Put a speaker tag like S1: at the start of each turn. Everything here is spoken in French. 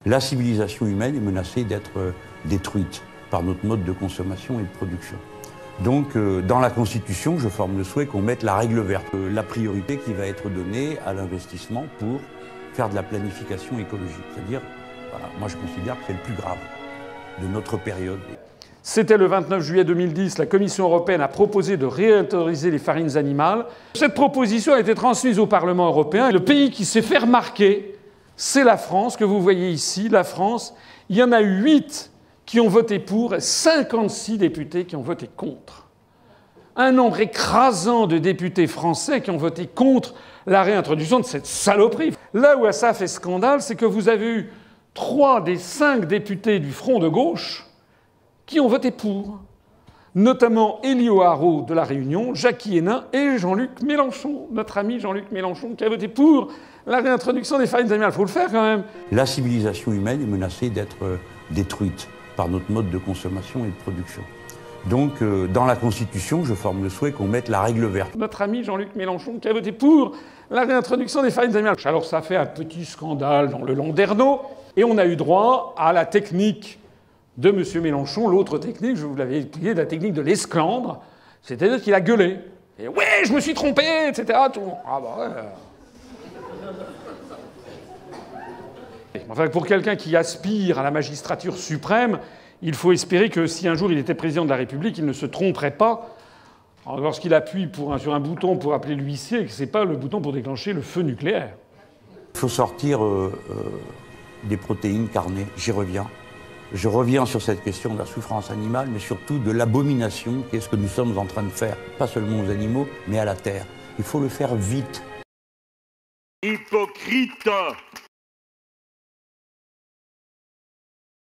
S1: La civilisation humaine est menacée d'être détruite par notre mode de consommation et de production. Donc, dans la Constitution, je forme le souhait qu'on mette la règle verte, la priorité qui va être donnée à l'investissement pour faire de la planification écologique. C'est-à-dire, voilà, moi je considère que c'est le plus grave de notre période.
S2: C'était le 29 juillet 2010, la Commission européenne a proposé de réautoriser les farines animales. Cette proposition a été transmise au Parlement européen. Le pays qui s'est fait remarquer, c'est la France, que vous voyez ici, la France. Il y en a 8 qui ont voté pour et 56 députés qui ont voté contre. Un nombre écrasant de députés français qui ont voté contre la réintroduction de cette saloperie. Là où ça fait scandale, c'est que vous avez eu 3 des 5 députés du Front de gauche qui ont voté pour, notamment Elio Haro de La Réunion, Jackie Hénin et Jean-Luc Mélenchon, notre ami Jean-Luc Mélenchon, qui a voté pour la réintroduction des farines animales. Il faut le faire quand même.
S1: La civilisation humaine est menacée d'être détruite par notre mode de consommation et de production. Donc, dans la Constitution, je forme le souhait qu'on mette la règle verte.
S2: Notre ami Jean-Luc Mélenchon, qui a voté pour la réintroduction des farines animales. Alors ça fait un petit scandale dans le Landerneau, et on a eu droit à la technique de M. Mélenchon, l'autre technique, je vous l'avais expliqué, la technique de l'esclandre, c'est-à-dire qu'il a gueulé. Et « ouais, je me suis trompé », etc. Tout. Ah bah ouais. Enfin, pour quelqu'un qui aspire à la magistrature suprême, il faut espérer que si un jour il était président de la République, il ne se tromperait pas lorsqu'il appuie sur un bouton pour appeler l'huissier et que ce n'est pas le bouton pour déclencher le feu nucléaire.
S1: Il faut sortir des protéines carnées, j'y reviens. Je reviens sur cette question de la souffrance animale, mais surtout de l'abomination qu'est-ce que nous sommes en train de faire, pas seulement aux animaux, mais à la terre. Il faut le faire vite.
S3: Hypocrite!